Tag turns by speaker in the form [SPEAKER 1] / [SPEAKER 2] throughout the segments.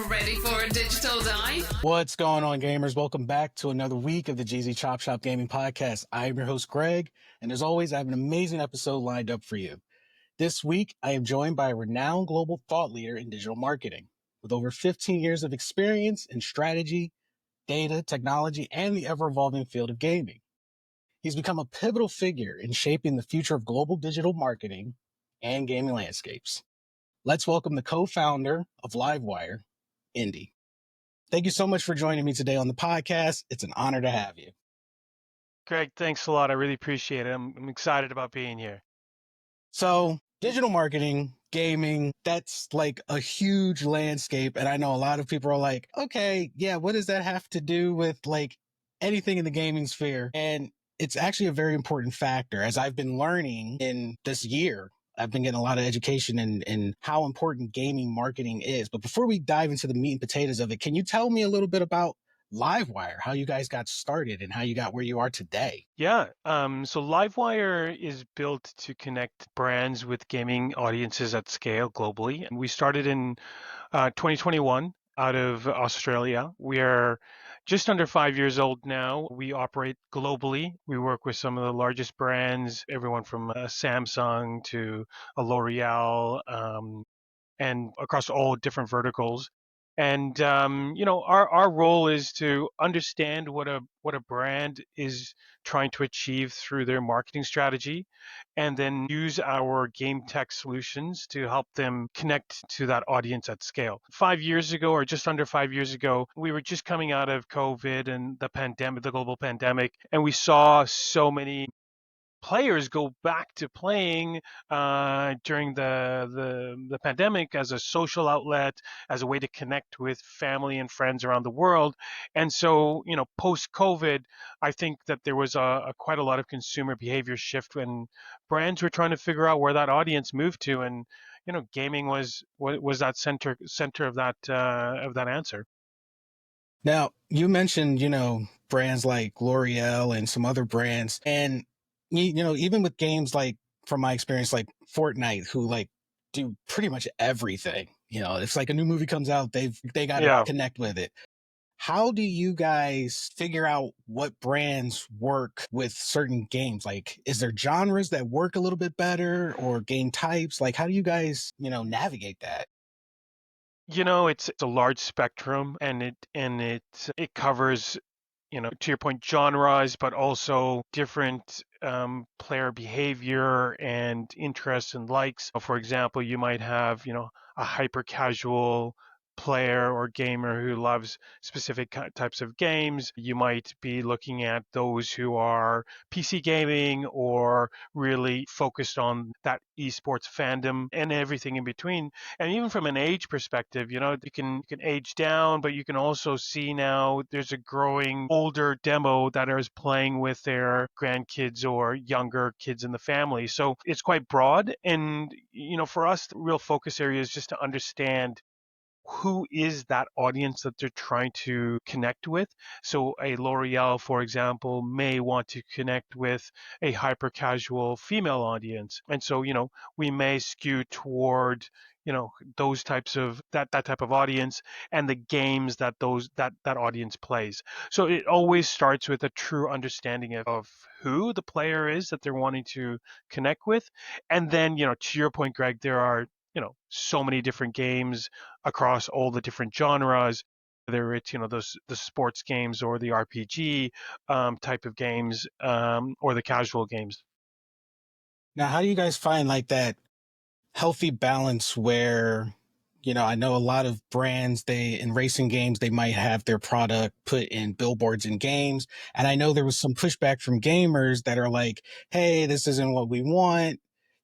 [SPEAKER 1] Ready for a digital dive?
[SPEAKER 2] What's going on, gamers? Welcome back to another week of the GZ Chop Shop Gaming Podcast. I am your host, Greg, and as always, I have an amazing episode lined up for you. This week, I am joined by a renowned global thought leader in digital marketing with over 15 years of experience in strategy, data, technology, and the ever-evolving field of gaming. He's become a pivotal figure in shaping the future of global digital marketing and gaming landscapes. Let's welcome the co-founder of LiveWire, Indy. Thank you so much for joining me today on the podcast. It's an honor to have you.
[SPEAKER 3] Greg, thanks a lot. I really appreciate it. I'm excited about being here.
[SPEAKER 2] So digital marketing, gaming, that's like a huge landscape. And I know a lot of people are like, okay, yeah, what does that have to do with like anything in the gaming sphere? And it's actually a very important factor. As I've been learning in this year, I've been getting a lot of education in how important gaming marketing is. But before we dive into the meat and potatoes of it, can you tell me a little bit about LiveWire, how you guys got started and how you got where you are today?
[SPEAKER 3] Yeah. So LiveWire is built to connect brands with gaming audiences at scale globally. And we started in 2021 out of Australia. We are just under 5 years old now. We operate globally. We work with some of the largest brands, everyone from Samsung to a L'Oreal, and across all different verticals. And our role is to understand what a brand is trying to achieve through their marketing strategy, and then use our game tech solutions to help them connect to that audience at scale. 5 years ago, or just under 5 years ago, we were just coming out of COVID and the pandemic, the global pandemic, and we saw so many players go back to playing during the pandemic as a social outlet, as a way to connect with family and friends around the world. And so, post COVID, I think that there was a quite a lot of consumer behavior shift when brands were trying to figure out where that audience moved to, and gaming was that center of that answer.
[SPEAKER 2] Now, you mentioned, brands like L'Oreal and some other brands. And, even with games like, from my experience, like Fortnite, who like do pretty much everything, it's like a new movie comes out, they got to
[SPEAKER 3] Yeah.
[SPEAKER 2] connect with it. How do you guys figure out what brands work with certain games? Like, is there genres that work a little bit better or game types? Like, how do you guys, navigate that?
[SPEAKER 3] It's a large spectrum, and it covers, to your point, genres, but also different player behavior and interests and likes. For example, you might have, a hyper casual player or gamer who loves specific types of games. You might be looking at those who are PC gaming or really focused on that esports fandom and everything in between. And even from an age perspective, you can age down, but you can also see now there's a growing older demo that is playing with their grandkids or younger kids in the family. So it's quite broad. And, for us, the real focus area is just to understand who is that audience that they're trying to connect with. So a L'Oreal, for example, may want to connect with a hyper casual female audience. And so, we may skew toward, those types of that type of audience and the games that that audience plays. So it always starts with a true understanding of who the player is that they're wanting to connect with. And then, to your point, Greg, there are so many different games across all the different genres, whether it's the sports games or the RPG type of games, or the casual games.
[SPEAKER 2] Now, how do you guys find like that healthy balance where, I know a lot of brands, in racing games, they might have their product put in billboards in games. And I know there was some pushback from gamers that are like, hey, this isn't what we want.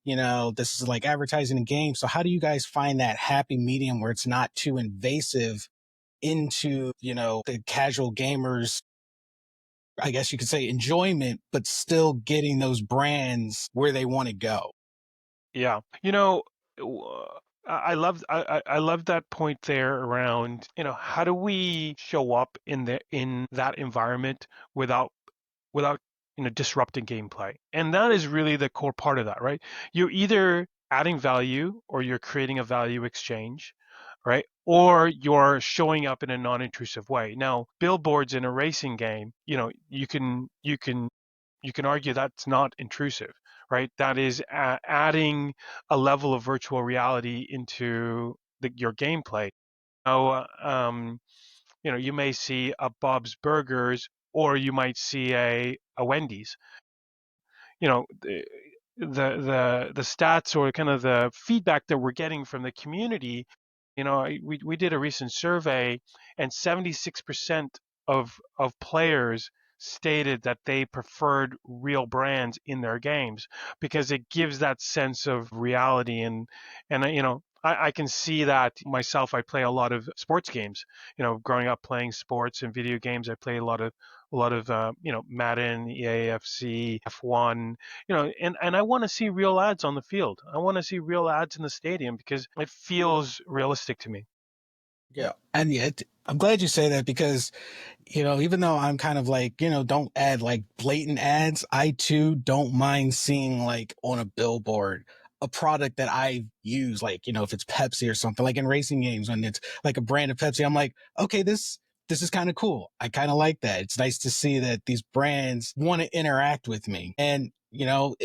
[SPEAKER 2] This is like advertising a game. So how do you guys find that happy medium where it's not too invasive into, the casual gamers, I guess you could say, enjoyment, but still getting those brands where they want to go?
[SPEAKER 3] Yeah, w- I love that point there around, how do we show up in that environment without disrupting gameplay. And that is really the core part of that, right? You're either adding value or you're creating a value exchange, right? or you're showing up in a non-intrusive way. Now, billboards in a racing game, you can argue that's not intrusive, right? That is adding a level of virtual reality into your gameplay. Now, you may see a Bob's Burgers, or you might see a Wendy's. The stats or kind of the feedback that we're getting from the community, we did a recent survey, and 76% of players stated that they preferred real brands in their games because it gives that sense of reality. And I can see that myself. I play a lot of sports games. Growing up playing sports and video games, I play a lot of Madden, EAFC, F1, and I want to see real ads on the field. I want to see real ads in the stadium because it feels realistic to me.
[SPEAKER 2] Yeah. And yet, I'm glad you say that because, even though I'm kind of like, don't add like blatant ads, I too don't mind seeing like on a billboard a product that I use, like, if it's Pepsi or something, like in racing games when it's like a brand of Pepsi, I'm like, okay, this is kind of cool. I kind of like that. It's nice to see that these brands want to interact with me. And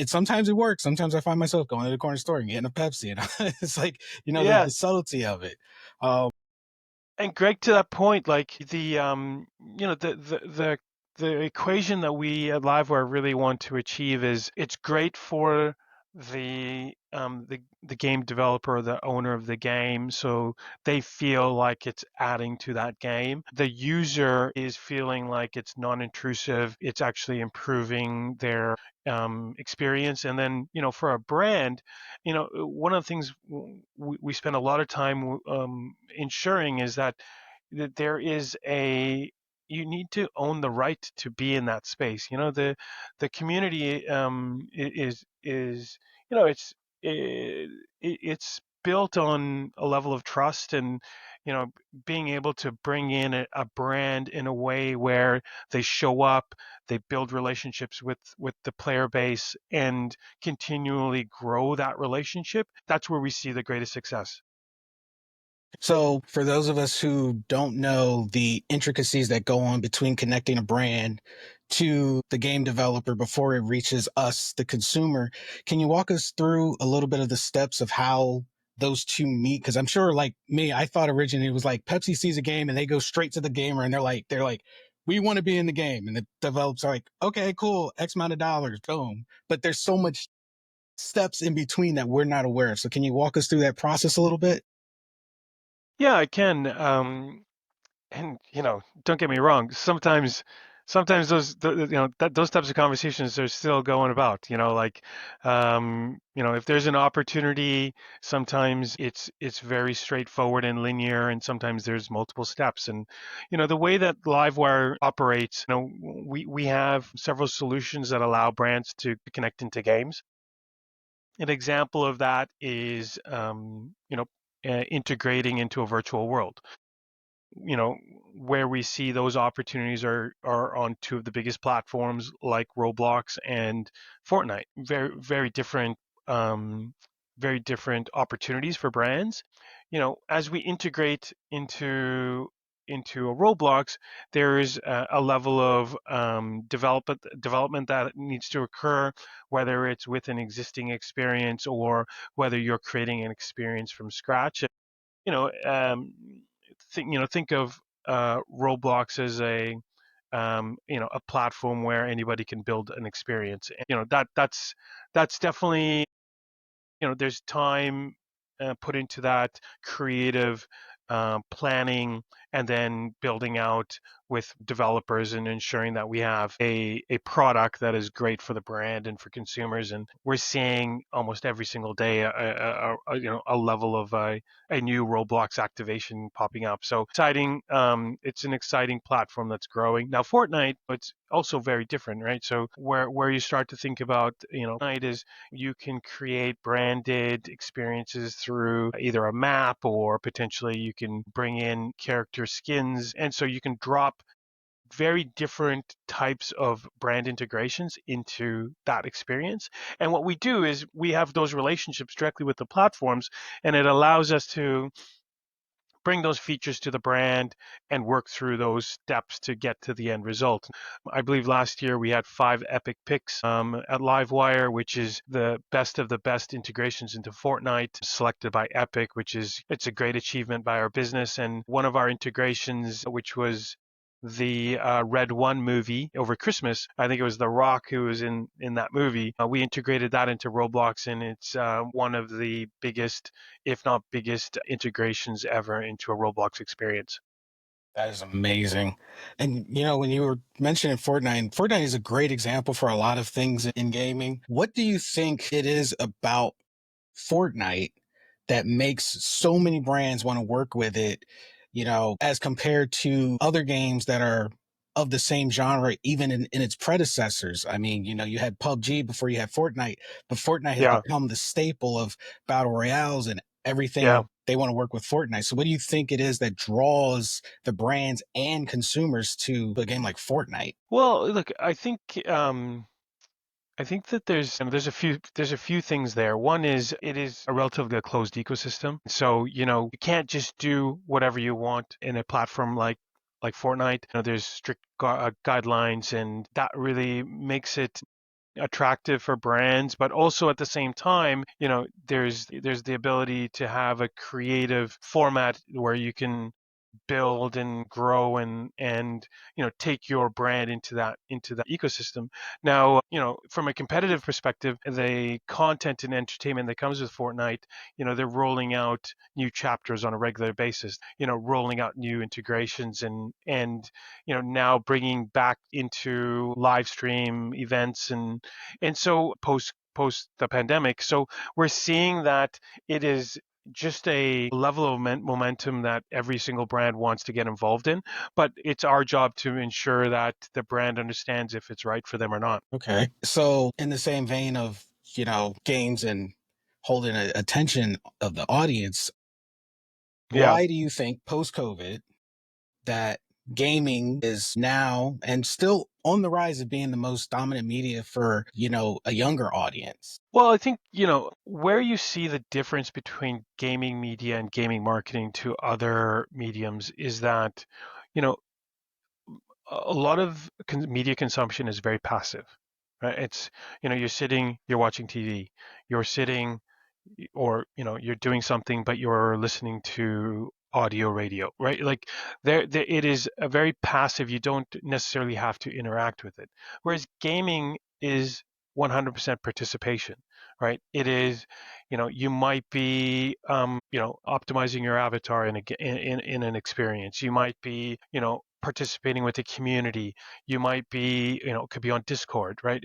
[SPEAKER 2] sometimes it works. Sometimes I find myself going to the corner store and getting a Pepsi, and it's like, the
[SPEAKER 3] Yeah.
[SPEAKER 2] subtlety of it. Um,
[SPEAKER 3] And Greg, to that point, like the equation that we at LiveWire really want to achieve is it's great for the game developer, the owner of the game, so they feel like it's adding to that game. The user is feeling like it's non-intrusive, it's actually improving their experience. And then, for a brand, one of the things we spend a lot of time ensuring is that there is you need to own the right to be in that space. The community is it's built on a level of trust, and being able to bring in a brand in a way where they show up, they build relationships with the player base and continually grow that relationship. That's where we see the greatest success.
[SPEAKER 2] So, for those of us who don't know the intricacies that go on between connecting a brand to the game developer before it reaches us, the consumer, can you walk us through a little bit of the steps of how those two meet? Because I'm sure, like me, I thought originally it was like Pepsi sees a game and they go straight to the gamer and they're like, we want to be in the game, and the developers are like, okay, cool, X amount of dollars, boom. But there's so much steps in between that we're not aware of. So, can you walk us through that process a little bit?
[SPEAKER 3] Yeah, I can. And don't get me wrong. Sometimes those types of conversations are still going about. Like, if there's an opportunity, sometimes it's very straightforward and linear, and sometimes there's multiple steps. And the way that LiveWire operates, we have several solutions that allow brands to connect into games. An example of that is, integrating into a virtual world. you know, where we see those opportunities are on two of the biggest platforms like Roblox and Fortnite. Very, um, very different opportunities for brands. As we integrate into a Roblox, there is a level of development that needs to occur, whether it's with an existing experience or whether you're creating an experience from scratch. you know, um, think of Roblox as a platform where anybody can build an experience. And, that's definitely, there's time put into that creative planning, and then building out with developers and ensuring that we have a product that is great for the brand and for consumers. And we're seeing almost every single day a level of a new Roblox activation popping up. So exciting. It's an exciting platform that's growing. Now Fortnite, it's also very different, right? So where you start to think about, Fortnite is you can create branded experiences through either a map, or potentially you can bring in character skins. And so you can drop very different types of brand integrations into that experience. And what we do is we have those relationships directly with the platforms, and it allows us to bring those features to the brand and work through those steps to get to the end result. I believe last year we had 5 epic picks at LiveWire, which is the best of the best integrations into Fortnite, selected by Epic, it's a great achievement by our business. And one of our integrations, which was the Red One movie over Christmas. I think it was The Rock who was in that movie. We integrated that into Roblox, and it's one of the biggest, if not biggest, integrations ever into a Roblox experience.
[SPEAKER 2] That is amazing. And when you were mentioning Fortnite is a great example for a lot of things in gaming. What do you think it is about Fortnite that makes so many brands want to work with it, as compared to other games that are of the same genre, even in its predecessors? I mean, you had PUBG before you had Fortnite, but Fortnite has
[SPEAKER 3] Yeah,
[SPEAKER 2] become the staple of battle royales and
[SPEAKER 3] yeah.
[SPEAKER 2] everything. They want to work with Fortnite. So what do you think it is that draws the brands and consumers to a game like Fortnite?
[SPEAKER 3] Well, look, I think that there's a few things there. One is it is a relatively closed ecosystem, so you can't just do whatever you want in a platform like Fortnite. There's strict guidelines, and that really makes it attractive for brands. But also at the same time, there's the ability to have a creative format where you can build and grow and take your brand into that ecosystem. Now, from a competitive perspective, the content and entertainment that comes with Fortnite, they're rolling out new chapters on a regular basis, rolling out new integrations and now bringing back into live stream events and so post the pandemic. So we're seeing that it is just a level of momentum that every single brand wants to get involved in, but it's our job to ensure that the brand understands if it's right for them or not.
[SPEAKER 2] Okay. So in the same vein of, games and holding attention of the audience,
[SPEAKER 3] Yeah.
[SPEAKER 2] why do you think post COVID that gaming is now and still on the rise of being the most dominant media for, a younger audience?
[SPEAKER 3] Well, I think, where you see the difference between gaming media and gaming marketing to other mediums is that, you know, a lot of media consumption is very passive, right? It's, you're watching TV, you're sitting, or you're doing something but you're listening to audio radio, right? Like there it is a very passive, you don't necessarily have to interact with it, whereas gaming is 100% participation, right? It is, you might be optimizing your avatar in an experience, you might be participating with the community, you might be, it could be on Discord, right?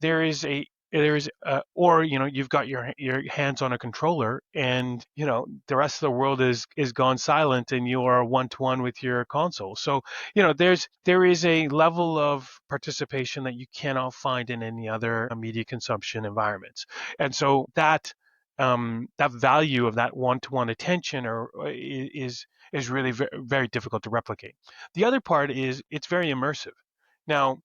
[SPEAKER 3] There is a there's or you've got your hands on a controller and the rest of the world is gone silent and you are one to one with your console. So there is a level of participation that you cannot find in any other media consumption environments. And so that value of that one to one attention is really very, very difficult to replicate. The other part is it's very immersive. Now,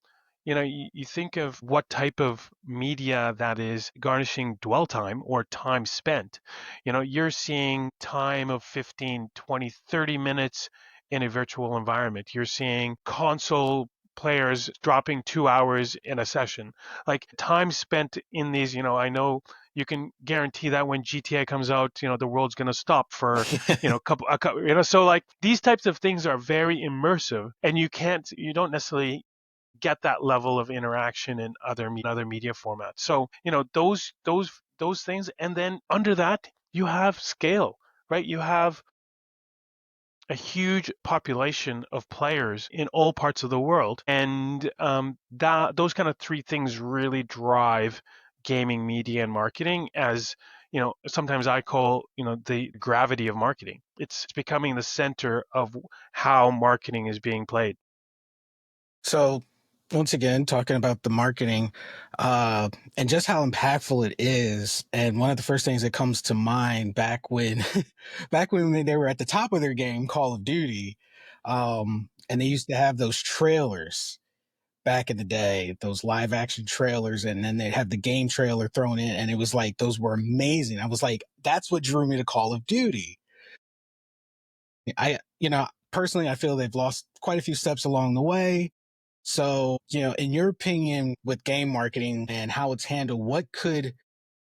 [SPEAKER 3] you think of what type of media that is garnishing dwell time or time spent. You're seeing time of 15, 20, 30 minutes in a virtual environment. You're seeing console players dropping 2 hours in a session. Like time spent in these, I know you can guarantee that when GTA comes out, the world's going to stop for, a couple, so like these types of things are very immersive and you don't necessarily get that level of interaction in other media formats. So those things, and then under that you have scale, right? You have a huge population of players in all parts of the world, and that those kind of three things really drive gaming media and marketing. As sometimes I call the gravity of marketing. It's becoming the center of how marketing is being played.
[SPEAKER 2] So once again, talking about the marketing, and just how impactful it is. And one of the first things that comes to mind back when, back when they were at the top of their game, Call of Duty, and they used to have those trailers back in the day, those live action trailers, and then they'd have the game trailer thrown in, and it was like, those were amazing. I was like, that's what drew me to Call of Duty. Personally, I feel they've lost quite a few steps along the way. So, in your opinion, with game marketing and how it's handled, what could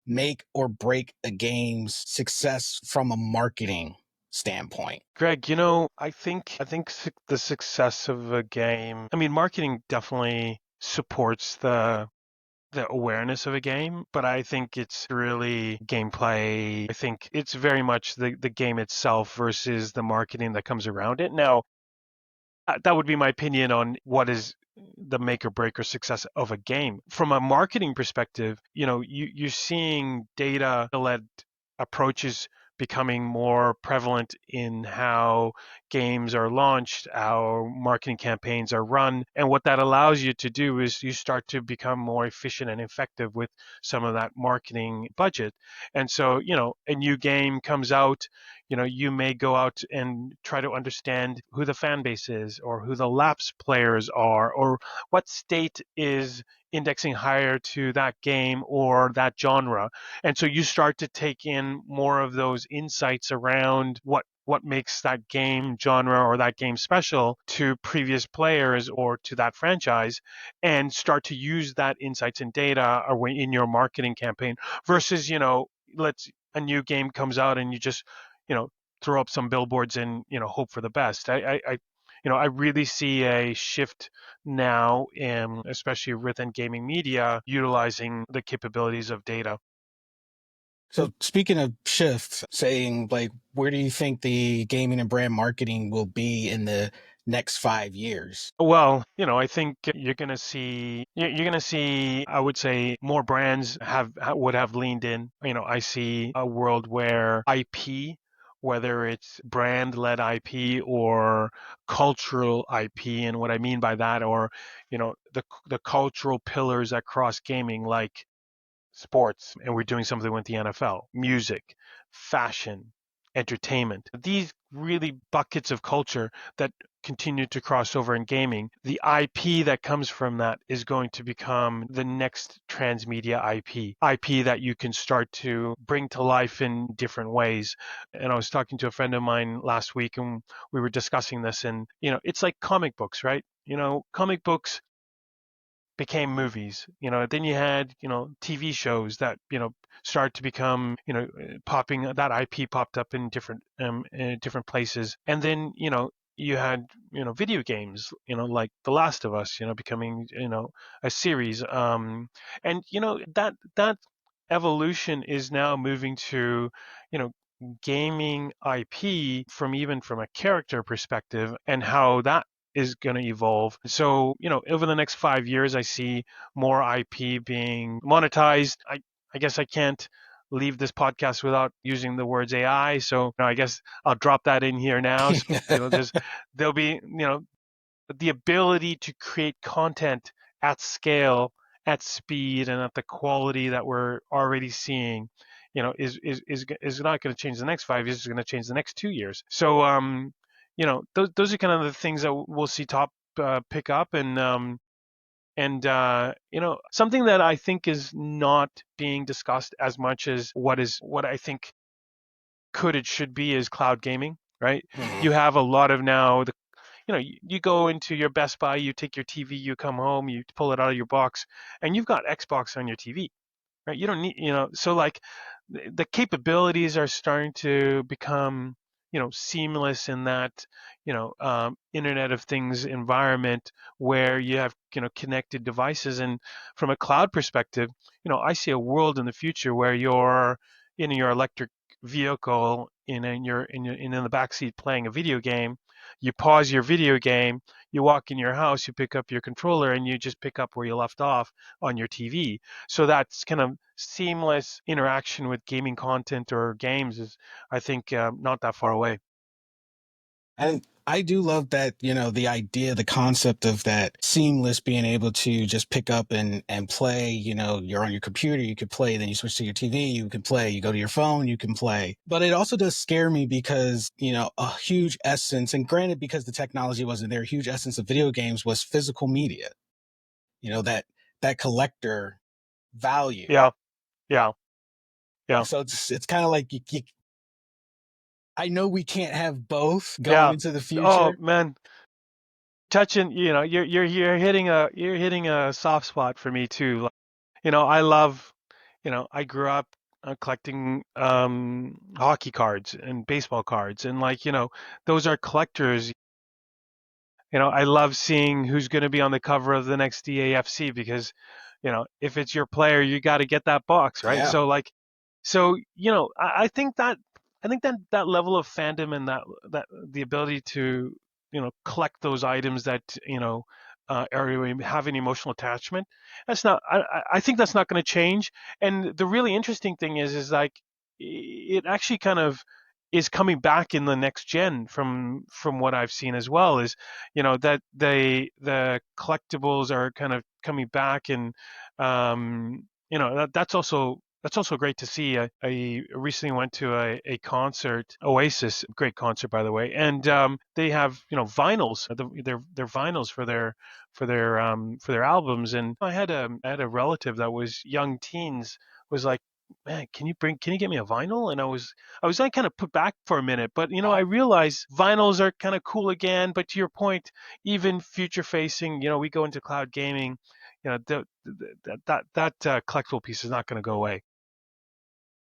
[SPEAKER 2] make or break a game's success from a marketing standpoint?
[SPEAKER 3] Greg, I think the success of a game, I mean, marketing definitely supports the awareness of a game, but I think it's really gameplay. I think it's very much the game itself versus the marketing that comes around it. Now, that would be my opinion on what is the make or break or success of a game. From a marketing perspective, you're seeing data led approaches becoming more prevalent in how games are launched, how marketing campaigns are run. And what that allows you to do is you start to become more efficient and effective with some of that marketing budget. And so, a new game comes out, you may go out and try to understand who the fan base is or who the lapse players are or what state is indexing higher to that game or that genre. And so you start to take in more of those insights around what makes that game genre or that game special to previous players or to that franchise, and start to use that insights and data in your marketing campaign versus, let's a new game comes out and you just, you know, throw up some billboards and, hope for the best. I really see a shift now in, especially within gaming media, utilizing the capabilities of data.
[SPEAKER 2] So speaking of shifts, saying like, where do you think the gaming and brand marketing will be in the next 5 years?
[SPEAKER 3] Well, I think you're gonna see. I would say more brands would have leaned in. I see a world where IP, whether it's brand-led IP or cultural IP, and what I mean by that, or the cultural pillars across gaming, like sports, and we're doing something with the NFL, music, fashion, entertainment. These really buckets of culture that continue to cross over in gaming. The IP that comes from that is going to become the next transmedia IP that you can start to bring to life in different ways. And I was talking to a friend of mine last week and we were discussing this, and it's like comic books, right? Comic books became movies. Then you had, TV shows that, started to become, popping, that IP popped up in different places. And then, you had, video games, like The Last of Us, becoming, a series. And, that evolution is now moving to, you know, gaming IP from a character perspective and how that is going to evolve. So, over the next 5 years, I see more IP being monetized. I guess I can't leave this podcast without using the words AI. So, I guess I'll drop that in here now. So, there'll be, the ability to create content at scale, at speed, and at the quality that we're already seeing, is not going to change the next 5 years. It's going to change the next 2 years. So, those are kind of the things that we'll see top pick up, and something that I think is not being discussed as much as what I think it should be is cloud gaming, right?
[SPEAKER 2] Mhm.
[SPEAKER 3] You have a lot of now you go into your Best Buy, you take your TV, you come home, you pull it out of your box, and you've got Xbox on your TV, right? You don't need, so like the capabilities are starting to become, seamless in that, Internet of Things environment where you have, connected devices. And from a cloud perspective, I see a world in the future where you're in your electric vehicle in the backseat playing a video game. You pause your video game, you walk in your house, you pick up your controller, and you just pick up where you left off on your TV. So that's kind of seamless interaction with gaming content or games is, I think, not that far away.
[SPEAKER 2] And I do love that, the idea, the concept of that seamless being able to just pick up and play, you're on your computer, you could play, then you switch to your TV, you can play, you go to your phone, you can play. But it also does scare me because, a huge essence, and granted, because the technology wasn't there, a huge essence of video games was physical media, that collector value.
[SPEAKER 3] Yeah, yeah, yeah.
[SPEAKER 2] So it's kind of like I know we can't have both going
[SPEAKER 3] Yeah.
[SPEAKER 2] into the
[SPEAKER 3] Oh
[SPEAKER 2] future.
[SPEAKER 3] man, touching, you're hitting a soft spot for me too. Like, I love, I grew up collecting hockey cards and baseball cards, and like, those are collectors. I love seeing who's going to be on the cover of the next DAFC because, if it's your player, you got to get that box, right?
[SPEAKER 2] Yeah.
[SPEAKER 3] So like, so I think that level of fandom and that the ability to collect those items that have an emotional attachment. That's not. I think that's not going to change. And the really interesting thing is like it actually kind of is coming back in the next gen from what I've seen as well. Is that the collectibles are kind of coming back, and that's also great to see. I recently went to a concert, Oasis, great concert by the way, and they have vinyls, their vinyls for their albums. And I had a relative that was young teens, was like, man, can you get me a vinyl? And I was like kind of put back for a minute, but I
[SPEAKER 2] Wow.
[SPEAKER 3] realize vinyls are kind of cool again. But to your point, even future facing, we go into cloud gaming, that collectible piece is not going to go away.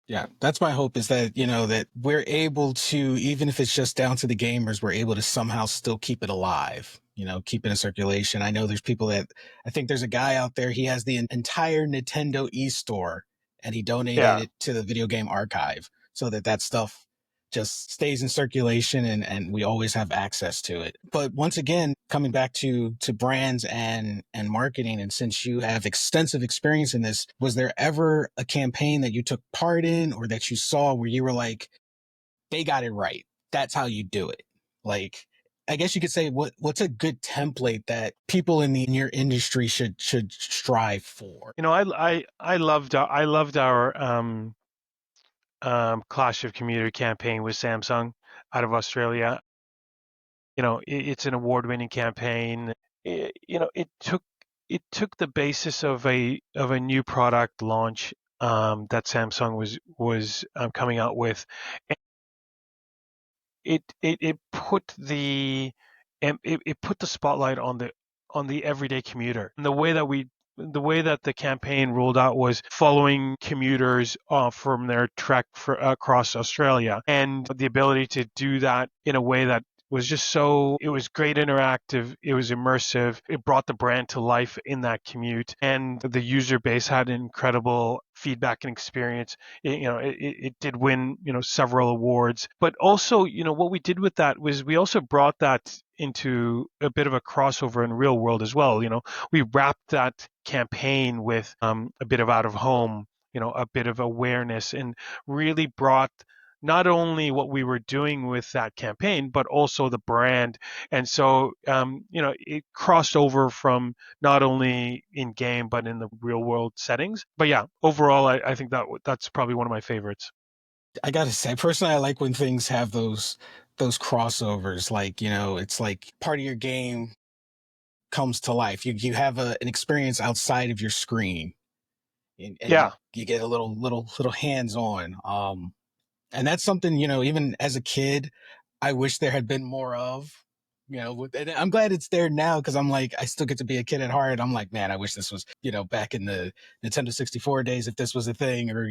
[SPEAKER 2] Yeah, that's my hope, is that, that we're able to, even if it's just down to the gamers, we're able to somehow still keep it alive, keep it in circulation. I know there's people that, I think there's a guy out there, he has the entire Nintendo e-store and he donated
[SPEAKER 3] Yeah.
[SPEAKER 2] it to the video game archive so that that stuff just stays in circulation, and we always have access to it. But once again, coming back to brands and marketing, and since you have extensive experience in this, was there ever a campaign that you took part in or that you saw where you were like, they got it right, that's how you do it? Like, I guess you could say, what's a good template that people in your industry should strive for?
[SPEAKER 3] I loved our Clash of Commuter campaign with Samsung out of Australia. It's an award-winning campaign. It took the basis of a new product launch that Samsung was coming out with. It put the spotlight on the everyday commuter. And the way that the campaign rolled out was following commuters from their trek across Australia, and the ability to do that in a way that was just so, it was great, interactive, it was immersive, it brought the brand to life in that commute, and the user base had incredible feedback and experience. It did win several awards. But also, what we did with that was we also brought that into a bit of a crossover in real world as well. We wrapped that campaign with a bit of out of home, a bit of awareness, and really brought not only what we were doing with that campaign, but also the brand. And so, it crossed over from not only in game, but in the real world settings. But yeah, overall, I think that's probably one of my favorites.
[SPEAKER 2] I gotta say, personally, I like when things have those crossovers. Like, it's like part of your game comes to life. You have an experience outside of your screen, and you
[SPEAKER 3] Yeah.
[SPEAKER 2] you get a little hands on. And that's something, even as a kid, I wish there had been more of. And I'm glad it's there now, because I'm like, I still get to be a kid at heart. I'm like, man, I wish this was, back in the Nintendo 64 days, if this was a thing, or,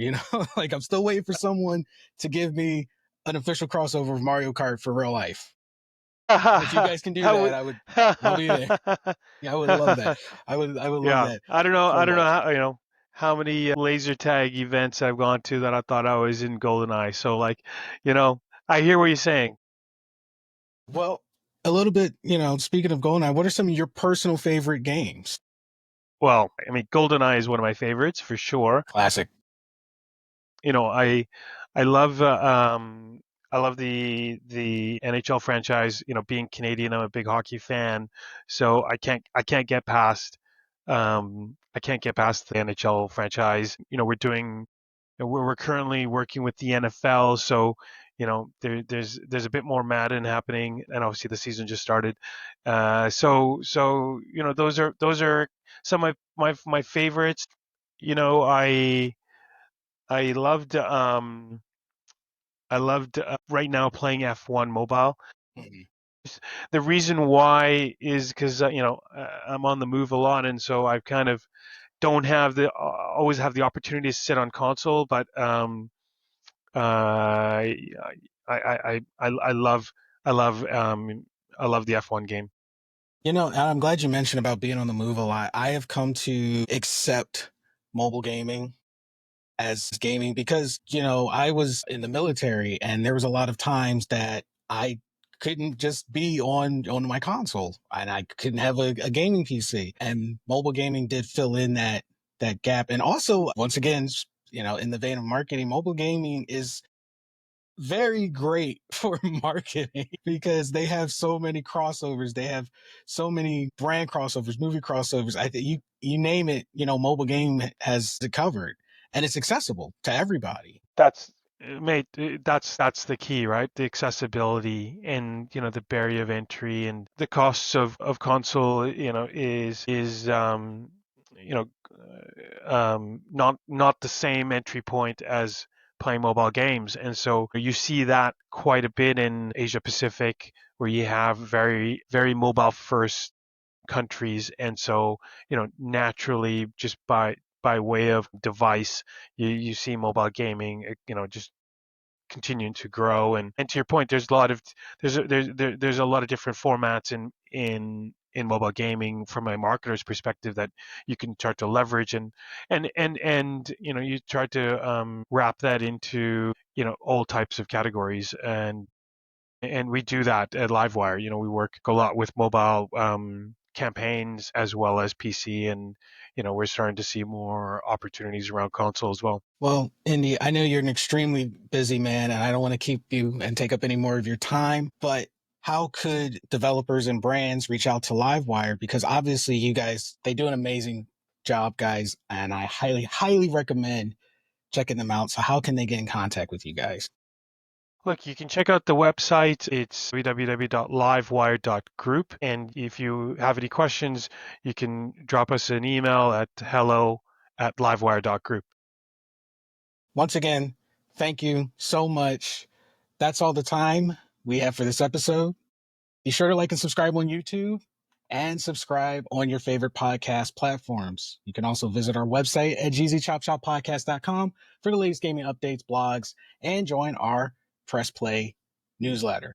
[SPEAKER 2] like, I'm still waiting for someone to give me an official crossover of Mario Kart for real life. If you guys can do
[SPEAKER 3] How
[SPEAKER 2] that,
[SPEAKER 3] would
[SPEAKER 2] I'll be there. Yeah, I would love that. I would love
[SPEAKER 3] Yeah,
[SPEAKER 2] that
[SPEAKER 3] I don't know.
[SPEAKER 2] so
[SPEAKER 3] I don't know
[SPEAKER 2] much.
[SPEAKER 3] how many laser tag events I've gone to that I thought I was in GoldenEye. So like, I hear what you're saying.
[SPEAKER 2] Well, a little bit, speaking of GoldenEye, what are some of your personal favorite games?
[SPEAKER 3] Well, I mean, GoldenEye is one of my favorites for sure.
[SPEAKER 2] Classic.
[SPEAKER 3] You know, I I love I love the NHL franchise. Being Canadian, I'm a big hockey fan, so I can't get past the NHL franchise. We're currently working with the NFL, so there's a bit more Madden happening, and obviously the season just started. So those are some of my favorites. You know, I loved I loved right now playing F1 mobile.
[SPEAKER 2] Mhm.
[SPEAKER 3] The reason why is because I'm on the move a lot, and so I kind of don't have the always have the opportunity to sit on console. But I I love I love I love the F1 game.
[SPEAKER 2] And I'm glad you mentioned about being on the move a lot. I have come to accept mobile gaming as gaming because, I was in the military and there was a lot of times that I couldn't just be on my console and I couldn't have a gaming PC, and mobile gaming did fill in that gap. And also, once again, in the vein of marketing, mobile gaming is very great for marketing because they have so many crossovers. They have so many brand crossovers, movie crossovers. I think you name it, mobile game has it covered, and it's accessible to everybody.
[SPEAKER 3] That's mate, that's the key, right? The accessibility and the barrier of entry and the costs of console, is you know not the same entry point as playing mobile games. And so you see that quite a bit in Asia Pacific, where you have very very mobile first countries. And so naturally, just by way of device, you see mobile gaming just continuing to grow. And to your point, there's a lot of there's a lot of different formats in mobile gaming from a marketer's perspective that you can start to leverage. And you try to wrap that into all types of categories. And we do that at LiveWire. We work a lot with mobile campaigns as well as PC, and we're starting to see more opportunities around console as well.
[SPEAKER 2] Well, Indy, I know you're an extremely busy man, and I don't want to keep you and take up any more of your time, but how could developers and brands reach out to LiveWire? Because obviously you guys, they do an amazing job, guys, and I highly, highly recommend checking them out. So how can they get in contact with you guys?
[SPEAKER 3] Look, you can check out the website. It's www.livewire.group. And if you have any questions, you can drop us an email at hello@livewire.group.
[SPEAKER 2] Once again, thank you so much. That's all the time we have for this episode. Be sure to like and subscribe on YouTube and subscribe on your favorite podcast platforms. You can also visit our website at gzchopshoppodcast.com for the latest gaming updates, blogs, and join our Press Play newsletter.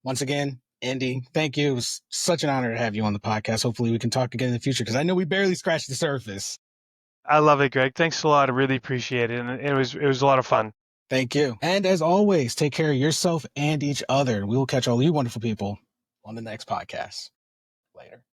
[SPEAKER 2] Once again, Indy, thank you. It was such an honor to have you on the podcast. Hopefully we can talk again in the future because I know we barely scratched the surface.
[SPEAKER 3] I love it, Greg. Thanks a lot. I really appreciate it. And it was a lot of fun.
[SPEAKER 2] Thank you. And as always, take care of yourself and each other. We will catch all you wonderful people on the next podcast. Later.